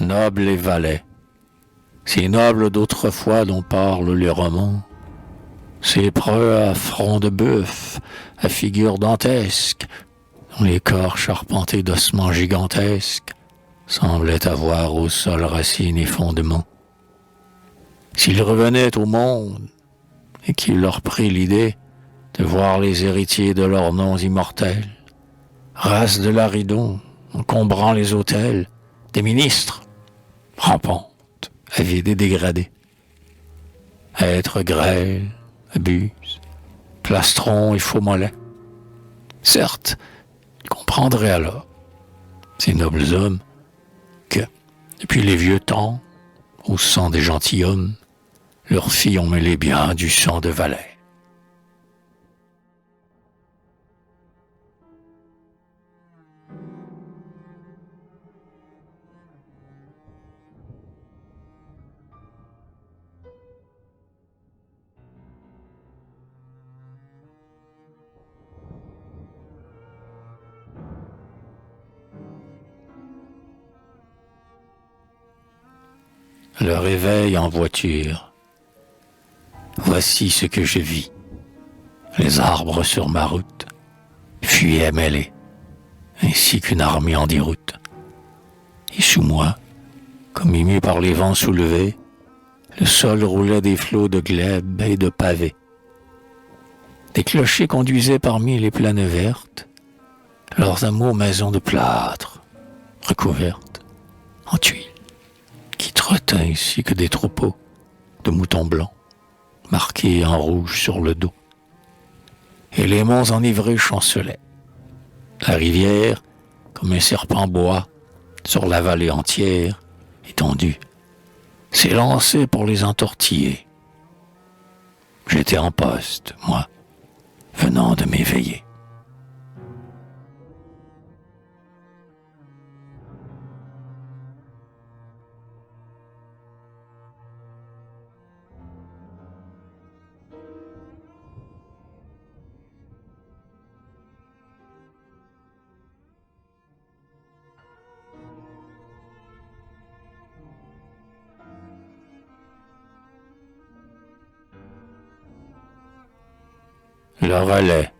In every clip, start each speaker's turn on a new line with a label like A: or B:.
A: noble et valet. Ces nobles d'autrefois dont parlent les romans, ces preux à front de bœuf, à figure dantesque, dont les corps charpentés d'ossements gigantesques semblaient avoir au sol racines et fondements. S'ils revenaient au monde, et qu'il leur prit l'idée de voir les héritiers de leurs noms immortels, race de Laridon, encombrant les autels, des ministres, rampantes, avides et dégradés. Êtres grêles, abuse, plastrons et faux mollets. Certes, ils comprendraient alors, ces nobles hommes, que, depuis les vieux temps, au sang des gentilshommes, leurs filles ont mêlé bien du sang de valets. Le réveil en voiture. Voici ce que je vis. Les arbres sur ma route fuyaient mêlés, ainsi qu'une armée en déroute. Et sous moi, comme ému par les vents soulevés, le sol roulait des flots de glèbes et de pavés. Des clochers conduisaient parmi les plaines vertes leurs amours maisons de plâtre, recouvertes en tuiles, qui trottaient ainsi que des troupeaux de moutons blancs, marqués en rouge sur le dos. Et les monts enivrés chancelaient. La rivière, comme un serpent bois, sur la vallée entière, étendue, s'élançait pour les entortiller. J'étais en poste, moi, venant de m'éveiller. Le relais.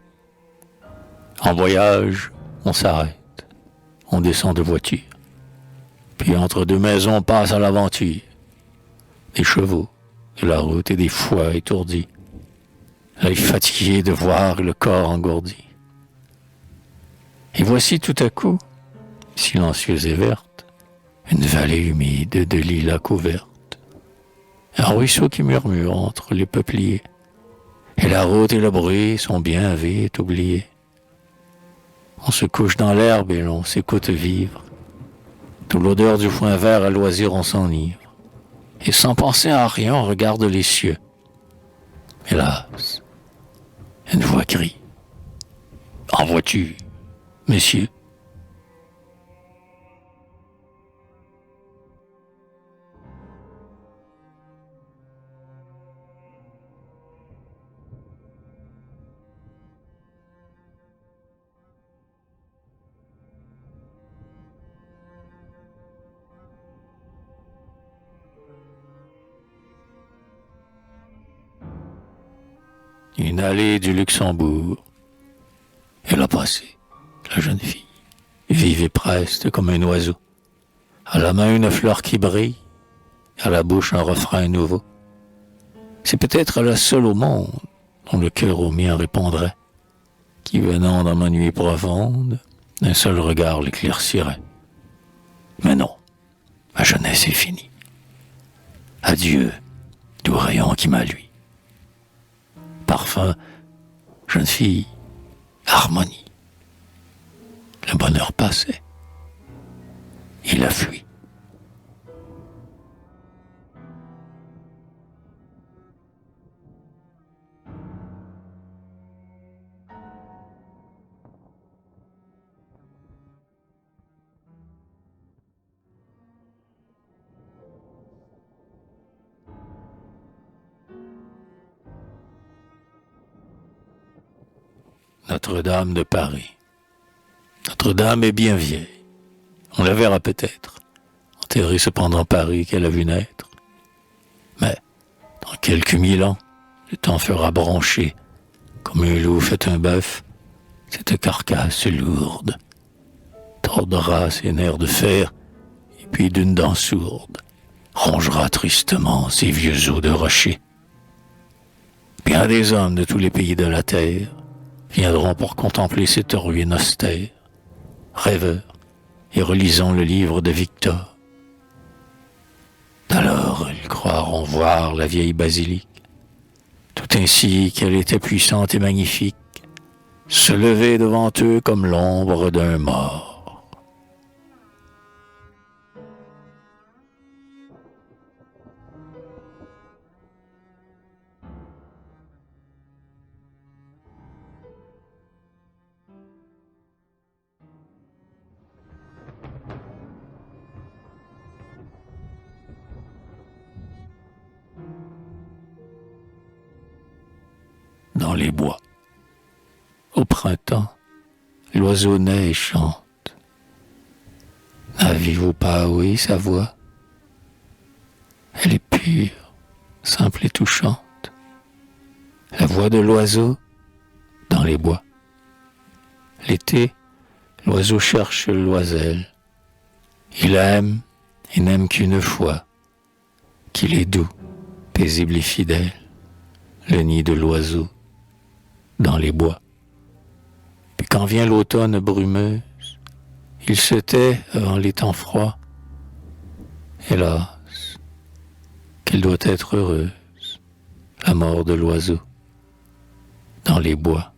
A: En voyage, on s'arrête, on descend de voiture. Puis entre deux maisons, on passe à l'aventure. Des chevaux, de la route et des foies étourdis. L'œil fatigué de voir et le corps engourdi. Et voici tout à coup, silencieuse et verte, une vallée humide de lilas couverte. Un ruisseau qui murmure entre les peupliers. Et la route et le bruit sont bien vite oubliés. On se couche dans l'herbe et l'on s'écoute vivre. Toute l'odeur du foin vert à loisir on s'enivre. Et sans penser à rien on regarde les cieux. Hélas, une voix crie. En voiture, messieurs. Une allée du Luxembourg. Elle a passé, la jeune fille, vive et preste comme un oiseau. À la main une fleur qui brille, à la bouche un refrain nouveau. C'est peut-être la seule au monde dont le cœur au mien répondrait, qui venant dans ma nuit profonde, d'un seul regard l'éclaircirait. Mais non, ma jeunesse est finie. Adieu, doux rayon qui m'a lui. Parfum, jeune fille, harmonie. Le bonheur passait. Il a fui. Notre-Dame de Paris. Notre-Dame est bien vieille. On la verra peut-être, terre est cependant Paris qu'elle a vu naître. Mais, dans quelques 1000 ans, le temps fera broncher, comme un loup fait un bœuf, cette carcasse lourde, tordra ses nerfs de fer, et puis d'une dent sourde, rongera tristement ses vieux os de rocher. Bien des hommes de tous les pays de la terre viendront pour contempler cette ruine austère, rêveurs et relisant le livre de Victor. Alors ils croiront voir la vieille basilique, tout ainsi qu'elle était puissante et magnifique, se lever devant eux comme l'ombre d'un mort. Dans les bois. Au printemps, l'oiseau naît et chante. N'avez-vous pas ouï sa voix? Elle est pure, simple et touchante. La voix de l'oiseau dans les bois. L'été, l'oiseau cherche l'oiselle. Il aime et n'aime qu'une fois, qu'il est doux, paisible et fidèle, le nid de l'oiseau dans les bois. Puis quand vient l'automne brumeuse, il se tait avant les temps froids. Hélas, qu'elle doit être heureuse, la mort de l'oiseau dans les bois.